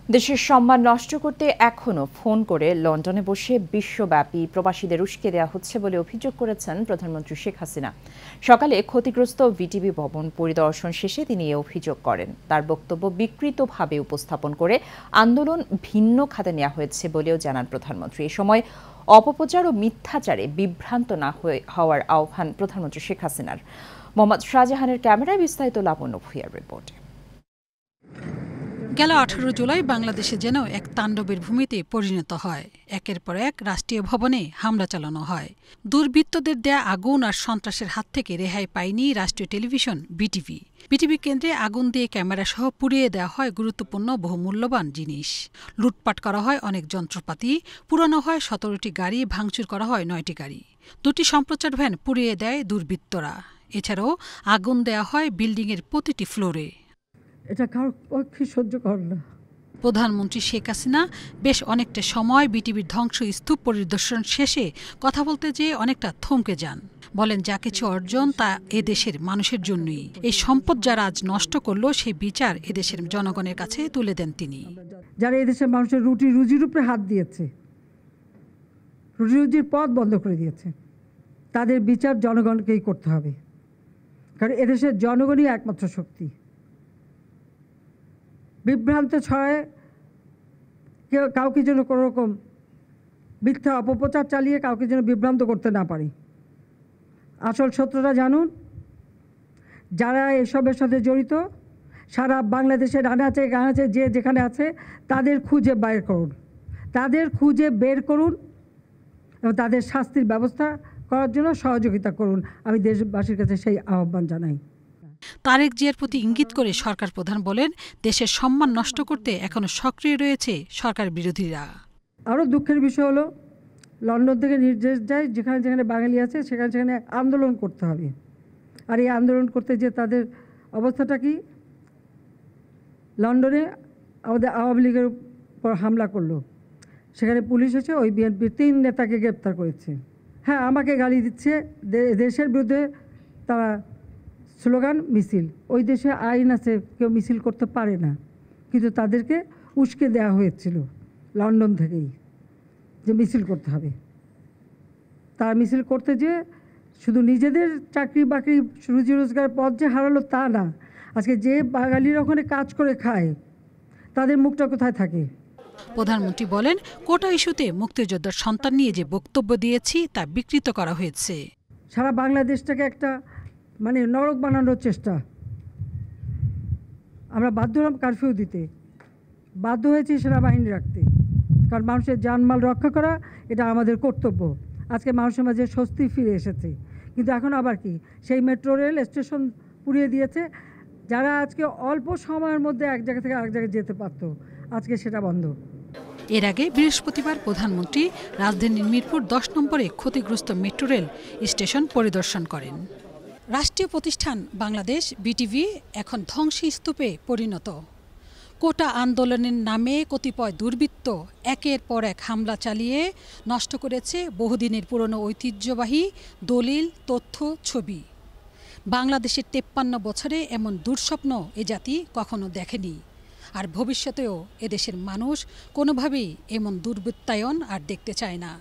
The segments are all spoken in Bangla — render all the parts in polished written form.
দেশের সম্মান নষ্ট করতে এখনও ফোন করে লন্ডনে বসে বিশ্বব্যাপী প্রবাসীদের উস্কে দেওয়া হচ্ছে বলে অভিযোগ করেছেন প্রধানমন্ত্রী শেখ হাসিনা। সকালে ক্ষতিগ্রস্ত ভিটিভি ভবন পরিদর্শন শেষে তিনি এ অভিযোগ করেন। তার বক্তব্য বিকৃতভাবে উপস্থাপন করে আন্দোলন ভিন্ন খাতে নেওয়া হয়েছে বলেও জানান প্রধানমন্ত্রী। এ সময় অপপ্রচার ও মিথ্যাচারে বিভ্রান্ত না হওয়ার আহ্বান প্রধানমন্ত্রী শেখ হাসিনার। মোহাম্মদ শাহজাহানের ক্যামেরায় বিস্তারিত লাবণ্য ভূঁইয়ার রিপোর্টে। গেল 18 জুলাই বাংলাদেশে যেন এক তাণ্ডবের ভূমিতে পরিণত হয়। একের পর এক রাষ্ট্রীয় ভবনে হামলা চালানো হয়। দুর্বৃত্তদের দেয়া আগুন আর সন্ত্রাসের হাত থেকে রেহাই পায়নি রাষ্ট্রীয় টেলিভিশন বিটিভি। বিটিভি কেন্দ্রে আগুন দিয়ে ক্যামেরাসহ পুড়িয়ে দেওয়া হয় গুরুত্বপূর্ণ বহুমূল্যবান জিনিস। লুটপাট করা হয় অনেক যন্ত্রপাতি, পুরানো হয় 17টি গাড়ি, ভাঙচুর করা হয় 9টি গাড়ি। 2টি সম্প্রচার ভ্যান পুড়িয়ে দেয় দুর্বৃত্তরা। এছাড়াও আগুন দেওয়া হয় বিল্ডিংয়ের প্রতিটি ফ্লোরে। এটা কারোর পক্ষে সহ্য কর না। প্রধানমন্ত্রী শেখ হাসিনা বেশ অনেকটা সময় বিটিভির ধ্বংসস্তূপ পরিদর্শন শেষে কথা বলতে যেয়ে অনেকটা থমকে যান। বলেন, যা কিছু অর্জন তা এদেশের মানুষের জন্যই। এই সম্পদ যারা আজ নষ্ট করলো সেই বিচার এদেশের জনগণের কাছে তুলে দেন তিনি। যারা এদেশের মানুষের রুটি রুজির উপরে হাত দিয়েছে, রুটি রুজির পথ বন্ধ করে দিয়েছে, তাদের বিচার জনগণকেই করতে হবে। কারণ এদেশের জনগণই একমাত্র শক্তি। বিভ্রান্ত ছড়ায় কাউকে যেন কোনো রকম মিথ্যা অপপ্রচার চালিয়ে কাউকে যেন বিভ্রান্ত করতে না পারি। আসল সত্যটা জানুন। যারা এসবের সাথে জড়িত সারা বাংলাদেশের আনাচে গানাচে যে যেখানে আছে তাদের খুঁজে বের করুন এবং তাদের শাস্তির ব্যবস্থা করার জন্য সহযোগিতা করুন। আমি দেশবাসীর কাছে সেই আহ্বান জানাই। তারেক জিয়ার প্রতি ইঙ্গিত করে সরকার প্রধান বলেন, দেশের সম্মান নষ্ট করতে এখনো সক্রিয় রয়েছে সরকার বিরোধীরা। আরও দুঃখের বিষয় হলো, লন্ডন থেকে নির্দেশ যায় যেখানে যেখানে বাঙালি আছে সেখানে সেখানে আন্দোলন করতে হবে। আর এই আন্দোলন করতে যে তাদের অবস্থাটা কি, লন্ডনে আমাদের আওয়ামী লীগের উপর হামলা করলো, সেখানে পুলিশ এসে ওই বিএনপির 3 নেতাকে গ্রেপ্তার করেছে। হ্যাঁ, আমাকে গালি দিচ্ছে, দেশের বিরুদ্ধে তারা স্লোগান মিছিল। ওই দেশে আইন আছে, কেউ মিছিল করতে পারে না, কিন্তু তাদেরকে উস্কে দেওয়া হয়েছিল লন্ডন থেকেই যে মিছিল করতে হবে। তারা মিছিল করতে যে শুধু নিজেদের চাকরি বাকরি রুজি রোজগার পথ যে হারালো তা না, আজকে যে বাঙালিরা ওখানে কাজ করে খায় তাদের মুখটা কোথায় থাকে। প্রধানমন্ত্রী বলেন, কোটা ইস্যুতে মুক্তিযোদ্ধার সন্তান নিয়ে যে বক্তব্য দিয়েছি তা বিকৃত করা হয়েছে। সারা বাংলাদেশটাকে একটা নরক বানানোর চেষ্টা। আমরা বাধ্য হলাম কারফিউ দিতে, বাধ্য হয়েছি সেনাবাহিনী রাখতে, কারণ মানুষের জানমাল রক্ষা করা এটা আমাদের কর্তব্য। আজকে মানুষের মাঝে স্বস্তি ফিরে এসেছে, কিন্তু এখন আবার কি, সেই মেট্রো রেল স্টেশন পুড়িয়ে দিয়েছে। যারা আজকে অল্প সময়ের মধ্যে এক জায়গা থেকে আরেক জায়গায় যেতে পারত, আজকে সেটা বন্ধ। এর আগে বৃহস্পতিবার প্রধানমন্ত্রী রাজধানীর মিরপুর 10 নম্বরে ক্ষতিগ্রস্ত মেট্রো রেল স্টেশন পরিদর্শন করেন। রাষ্ট্রীয় প্রতিষ্ঠান বাংলাদেশ বিটিভি এখন ধ্বংসস্তূপে পরিণত। কোটা আন্দোলনের নামে কতিপয় দুর্বৃত্ত একের পর এক হামলা চালিয়ে নষ্ট করেছে বহুদিনের পুরনো ঐতিহ্যবাহী দলিল, তথ্য, ছবি। বাংলাদেশের 53 বছরে এমন দুঃস্বপ্ন এ জাতি কখনো দেখেনি, আর ভবিষ্যতেও এদেশের মানুষ কোনোভাবেই এমন দুর্বৃত্তায়ন আর দেখতে চায় না।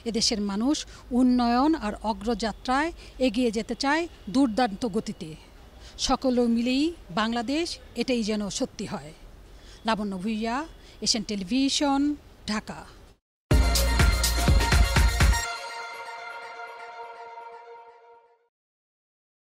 এদেশের মানুষ উন্নয়ন আর অগ্রযাত্রায় এগিয়ে যেতে চায় দুর্দান্ত গতিতে। সকলে মিলেই বাংলাদেশ এটাই যেন সত্যি হয়। লাবণ্য ভূঁইয়া, এশিয়ান টেলিভিশন, ঢাকা।